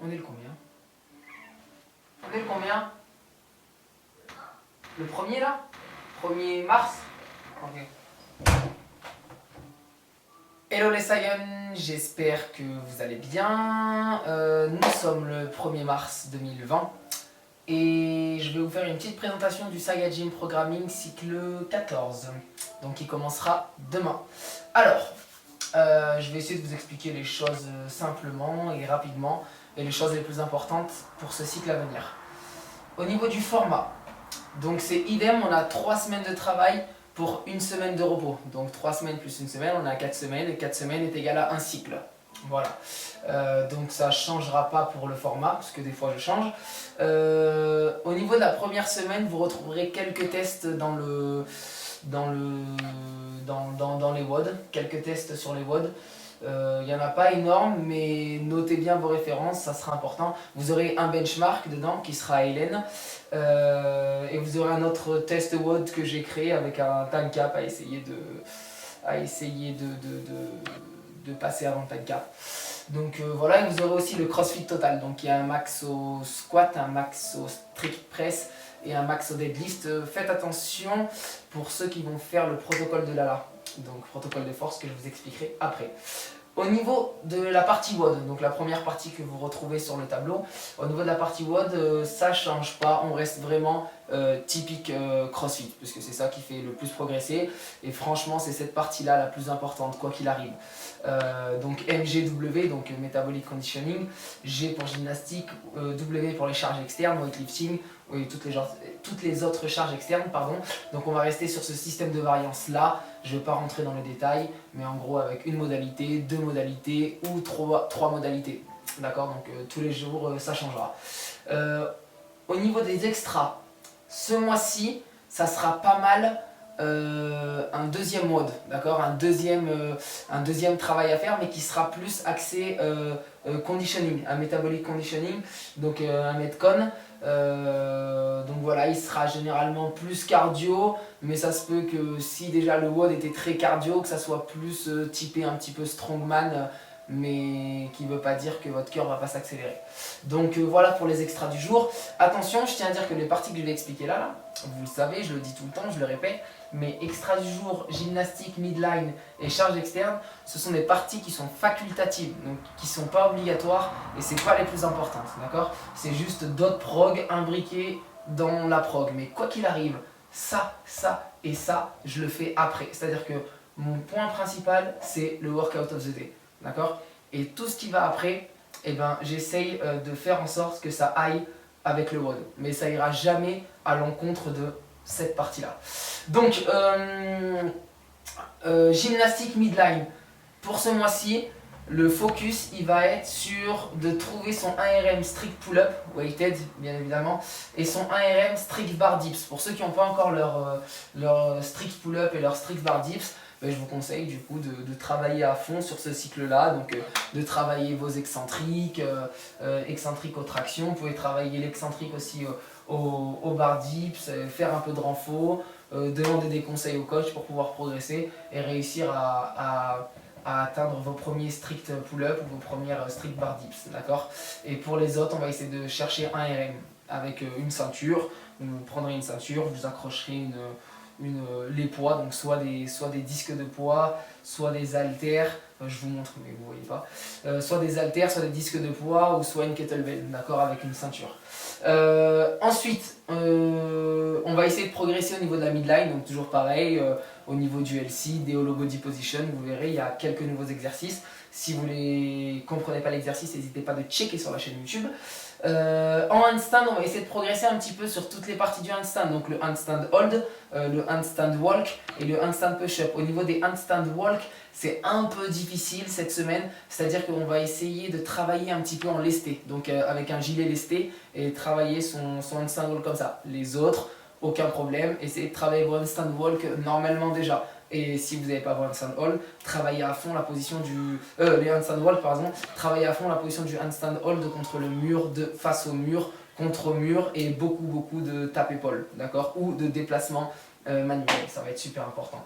On est le combien? On est le combien? Le premier là? 1er mars? Ok. Hello les Saiyans, j'espère que vous allez bien. Nous sommes le 1er mars 2020 et je vais vous faire une petite présentation du Saiyajin Programming cycle 14, donc qui commencera demain. Alors, je vais essayer de vous expliquer les choses simplement et rapidement et les choses les plus importantes pour ce cycle à venir. Au niveau du format, donc c'est idem, on a 3 semaines de travail pour 1 semaine de repos. Donc 3 semaines plus 1 semaine, on a 4 semaines et 4 semaines est égal à un cycle. Voilà. Donc ça ne changera pas pour le format, parce que des fois je change. Au niveau de la première semaine, vous retrouverez quelques tests dans les WOD, quelques tests sur les WOD. Il n'y en a pas énorme, mais notez bien vos références, ça sera important. Vous aurez un benchmark dedans qui sera Hélène, et vous aurez un autre test WOD que j'ai créé avec un time cap à essayer de passer avant le time cap. Donc voilà, et vous aurez aussi le CrossFit total, donc il y a un max au squat, un max au strict press et un max au deadlift. Faites attention pour ceux qui vont faire le protocole de Lala, donc protocole de force que je vous expliquerai après. Au niveau de la partie WOD, donc la première partie que vous retrouvez sur le tableau, au niveau de la partie WOD, ça change pas, on reste vraiment typique CrossFit, puisque c'est ça qui fait le plus progresser, et franchement c'est cette partie-là la plus importante, quoi qu'il arrive. Donc MGW, donc Metabolic Conditioning, G pour gymnastique, W pour les charges externes, weightlifting, et toutes les autres charges externes, pardon. Donc on va rester sur ce système de variance là. Je ne vais pas rentrer dans les détails, mais en gros avec une modalité, 2 modalités ou 3 modalités. D'accord, donc tous les jours ça changera. Au niveau des extras, ce mois-ci, ça sera pas mal un deuxième mode, d'accord, un deuxième travail à faire, mais qui sera plus axé conditioning, un metabolic conditioning, donc un metcon. Donc voilà, il sera généralement plus cardio, mais ça se peut que si déjà le WOD était très cardio, que ça soit plus typé un petit peu strongman, mais qui ne veut pas dire que votre cœur ne va pas s'accélérer. Donc voilà pour les extras du jour. Attention, je tiens à dire que les parties que je vais expliquer là, vous le savez, je le dis tout le temps, je le répète, mais extras du jour, gymnastique, midline et charge externe, ce sont des parties qui sont facultatives, donc qui ne sont pas obligatoires et c'est pas les plus importantes, d'accord? C'est juste d'autres prog imbriqués dans la prog, mais quoi qu'il arrive, ça et ça, je le fais après. C'est-à-dire que mon point principal, c'est le workout of the day, d'accord? Et tout ce qui va après, eh ben, j'essaye de faire en sorte que ça aille avec le WOD, mais ça ira jamais à l'encontre de cette partie-là. Donc, gymnastique midline, pour ce mois-ci, le focus il va être sur de trouver son 1RM strict pull-up, weighted bien évidemment, et son 1RM strict bar dips. Pour ceux qui n'ont pas encore leur strict pull-up et leur strict bar dips, ben, je vous conseille du coup de travailler à fond sur ce cycle-là, donc de travailler vos excentriques, excentriques aux tractions, vous pouvez travailler l'excentrique aussi au bar dips, faire un peu de renfort, demander des conseils au coach pour pouvoir progresser et réussir à atteindre vos premiers strict pull-up ou vos premières strict bar dips, d'accord? Et pour les autres, on va essayer de chercher un RM avec une ceinture. Vous prendrez une ceinture, vous accrocherez les poids, donc soit des disques de poids, soit des haltères, je vous montre mais vous voyez pas, soit des haltères, soit des disques de poids ou soit une kettlebell, d'accord, avec une ceinture. Ensuite, on va essayer de progresser au niveau de la midline, donc toujours pareil, au niveau du LC, des hollow body position, vous verrez, il y a quelques nouveaux exercices. Si vous ne comprenez pas l'exercice, n'hésitez pas de checker sur la chaîne YouTube. En handstand, on va essayer de progresser un petit peu sur toutes les parties du handstand, donc le handstand hold, le handstand walk et le handstand push-up. Au niveau des handstand walk, c'est un peu difficile cette semaine, c'est-à-dire qu'on va essayer de travailler un petit peu en lesté, donc avec un gilet lesté et travailler son handstand walk comme ça. Les autres, aucun problème, essayez de travailler vos handstand walk normalement déjà. Et si vous n'avez pas vos handstand hold, travaillez à fond la position les handstand walk, pardon, travaillez à fond la position du handstand hold contre le mur, face au mur, contre mur et beaucoup de tape-épaule, d'accord, ou de déplacement manuel, ça va être super important.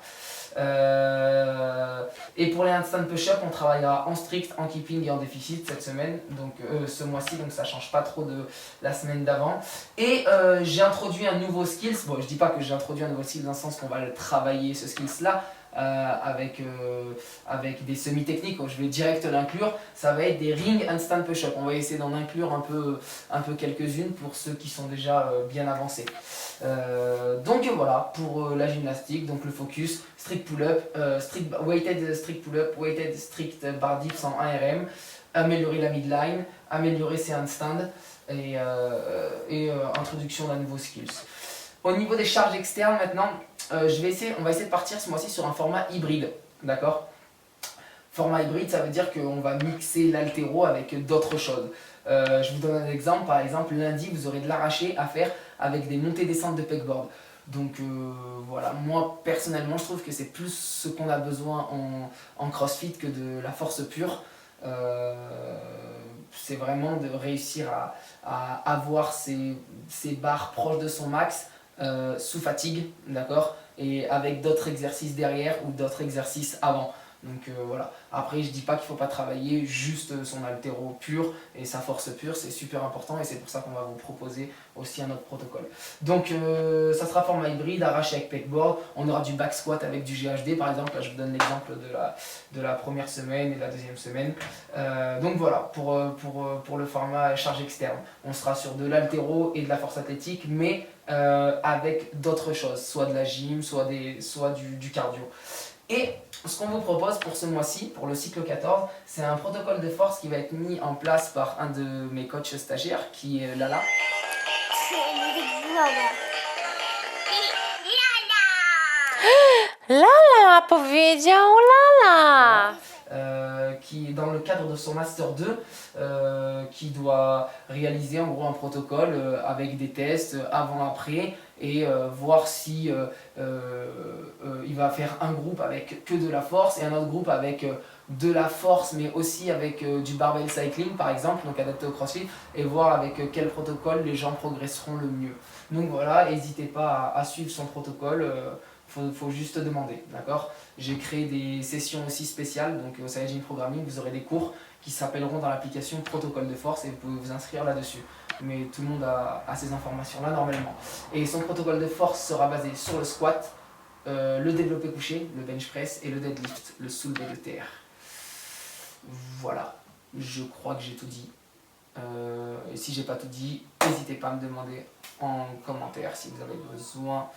Et pour les handstand push-up, on travaillera en strict, en keeping et en déficit cette semaine, donc ce mois-ci, donc ça change pas trop de la semaine d'avant. Et j'ai introduit un nouveau skills. Bon, je dis pas que j'ai introduit un nouveau skills dans le sens qu'on va le travailler ce skills là avec des semi-techniques. Je vais direct l'inclure. Ça va être des ring handstand push-up. On va essayer d'en inclure un peu quelques-unes pour ceux qui sont déjà bien avancés. Donc voilà pour la gymnastique. Donc le focus, strict pull-up, weighted strict pull-up, weighted strict bar dips en 1 RM, améliorer la midline, améliorer ses handstands et introduction d'un nouveau skills. Au niveau des charges externes maintenant, on va essayer de partir ce mois-ci sur un format hybride, d'accord? Format hybride, ça veut dire qu'on va mixer l'haltéro avec d'autres choses. Je vous donne un exemple, par exemple lundi vous aurez de l'arraché à faire avec des montées-descentes de pegboard. Donc voilà, moi personnellement je trouve que c'est plus ce qu'on a besoin en crossfit que de la force pure. C'est vraiment de réussir à avoir ces barres proches de son max sous fatigue, d'accord, et avec d'autres exercices derrière ou d'autres exercices avant. Donc voilà, après je dis pas qu'il faut pas travailler juste son haltéro pur et sa force pure, c'est super important et c'est pour ça qu'on va vous proposer aussi un autre protocole. Donc ça sera format hybride, arraché avec pegboard, on aura du back squat avec du GHD par exemple, là je vous donne l'exemple de la première semaine et de la deuxième semaine. Donc voilà, pour le format charge externe, on sera sur de l'haltéro et de la force athlétique, mais avec d'autres choses, soit de la gym, soit du cardio. Et ce qu'on vous propose pour ce mois-ci, pour le cycle 14, c'est un protocole de force qui va être mis en place par un de mes coachs stagiaires, qui est Lala. Lala powiedział Lala. Qui est dans le cadre de son Master 2, qui doit réaliser en gros un protocole avec des tests avant-après et voir si il va faire un groupe avec que de la force et un autre groupe avec de la force mais aussi avec du barbell cycling par exemple, donc adapté au crossfit, et voir avec quel protocole les gens progresseront le mieux. Donc voilà, n'hésitez pas à suivre son protocole. Faut juste demander, d'accord? J'ai créé des sessions aussi spéciales, donc au Science Gym Programming, vous aurez des cours qui s'appelleront dans l'application protocole de force et vous pouvez vous inscrire là-dessus. Mais tout le monde a ces informations-là normalement. Et son protocole de force sera basé sur le squat, le développé couché, le bench press et le deadlift, le soulevé de terre. Voilà, je crois que j'ai tout dit. Et si j'ai pas tout dit, n'hésitez pas à me demander en commentaire si vous avez besoin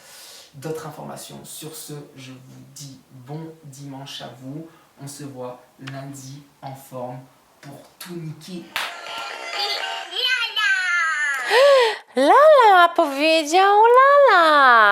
d'autres informations. Sur ce, je vous dis bon dimanche à vous. On se voit lundi en forme pour tout niquer. Lala powiedział Lala.